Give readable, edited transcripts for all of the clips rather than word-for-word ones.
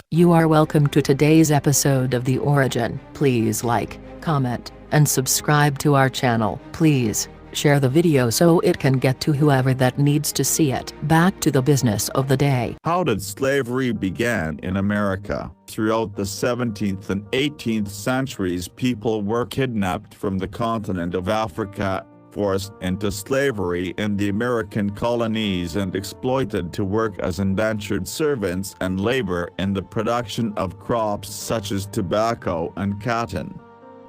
You are welcome to today's episode of The Origin. Please like, comment, and subscribe to our channel. Please share the video so it can get to whoever that needs to see it. Back to the business of the day. How did slavery begin in America? Throughout the 17th and 18th centuries, people were kidnapped from the continent of Africa, forced into slavery in the American colonies and exploited to work as indentured servants and labor in the production of crops such as tobacco and cotton.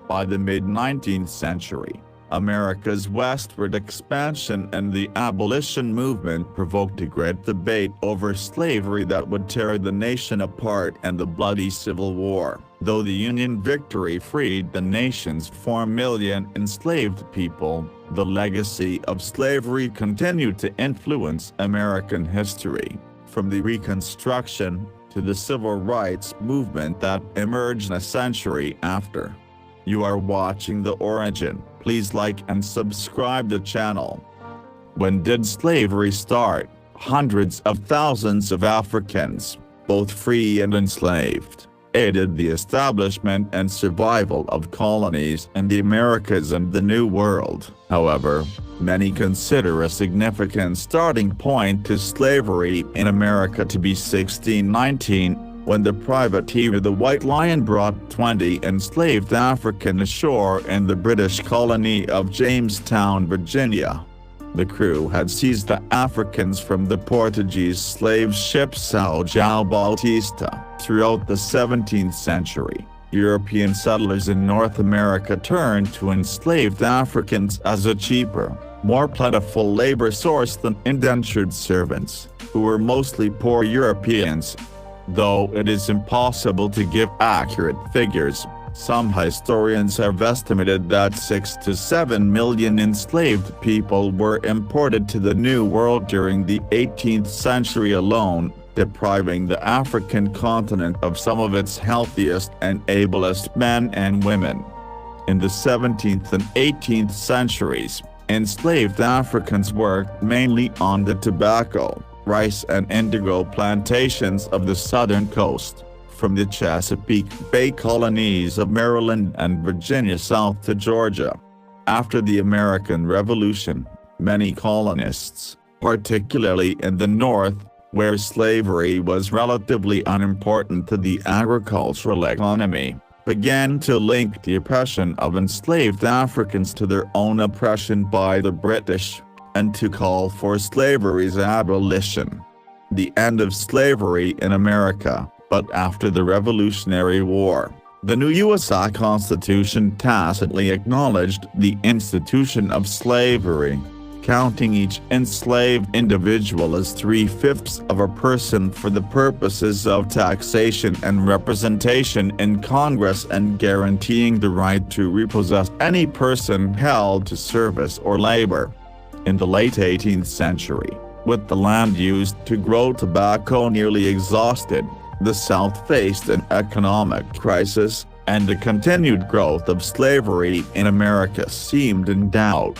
By the mid-19th century, America's westward expansion and the abolition movement provoked a great debate over slavery that would tear the nation apart and the bloody Civil War. Though the Union victory freed the nation's 4 million enslaved people, the legacy of slavery continued to influence American history, from the Reconstruction to the Civil Rights Movement that emerged a century after. You are watching The Origin. Please like and subscribe the channel. When did slavery start? Hundreds of thousands of Africans, both free and enslaved, aided the establishment and survival of colonies in the Americas and the New World. However, many consider a significant starting point to slavery in America to be 1619, when the privateer the White Lion brought 20 enslaved Africans ashore in the British colony of Jamestown, Virginia. The crew had seized the Africans from the Portuguese slave ship São João Batista. Throughout the 17th century, European settlers in North America turned to enslaved Africans as a cheaper, more plentiful labor source than indentured servants, who were mostly poor Europeans. Though it is impossible to give accurate figures, some historians have estimated that 6 to 7 million enslaved people were imported to the New World during the 18th century alone, depriving the African continent of some of its healthiest and ablest men and women. In the 17th and 18th centuries, enslaved Africans worked mainly on the tobacco, rice and indigo plantations of the southern coast, from the Chesapeake Bay colonies of Maryland and Virginia south to Georgia. After the American Revolution, many colonists, particularly in the North, where slavery was relatively unimportant to the agricultural economy, began to link the oppression of enslaved Africans to their own oppression by the British, and to call for slavery's abolition. The end of slavery in America. But after the Revolutionary War, the new U.S. Constitution tacitly acknowledged the institution of slavery, counting each enslaved individual as 3/5 of a person for the purposes of taxation and representation in Congress, and guaranteeing the right to repossess any person held to service or labor. In the late 18th century, with the land used to grow tobacco nearly exhausted, the South faced an economic crisis, and the continued growth of slavery in America seemed in doubt.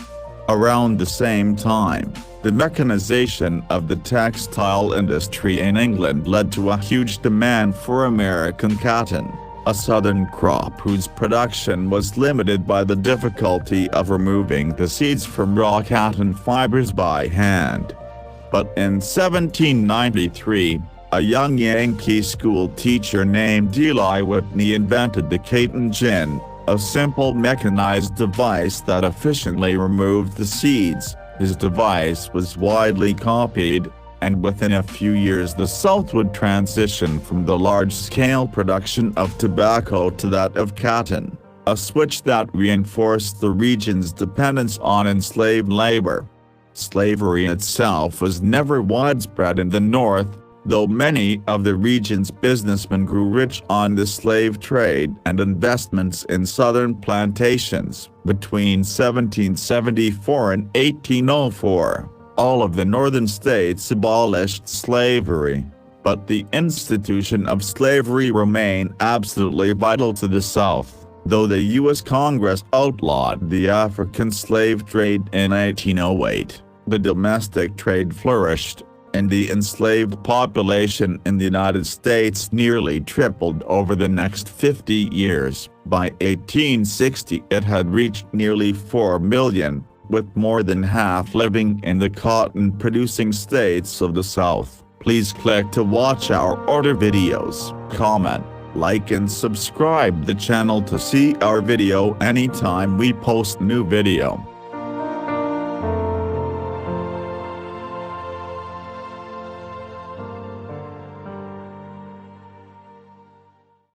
Around the same time, the mechanization of the textile industry in England led to a huge demand for American cotton, a southern crop whose production was limited by the difficulty of removing the seeds from raw cotton fibers by hand. But in 1793, a young Yankee school teacher named Eli Whitney invented the cotton gin, a simple mechanized device that efficiently removed the seeds. His device was widely copied, and within a few years the South would transition from the large-scale production of tobacco to that of cotton, a switch that reinforced the region's dependence on enslaved labor. Slavery itself was never widespread in the North, though many of the region's businessmen grew rich on the slave trade and investments in southern plantations. Between 1774 and 1804, all of the northern states abolished slavery, but the institution of slavery remained absolutely vital to the South. Though the U.S. Congress outlawed the African slave trade in 1808, the domestic trade flourished. and the enslaved population in the United States nearly tripled over the next 50 years. By 1860 it had reached nearly 4 million, with more than half living in the cotton-producing states of the South. Please click to watch our other videos, comment, like and subscribe the channel to see our video anytime we post new video.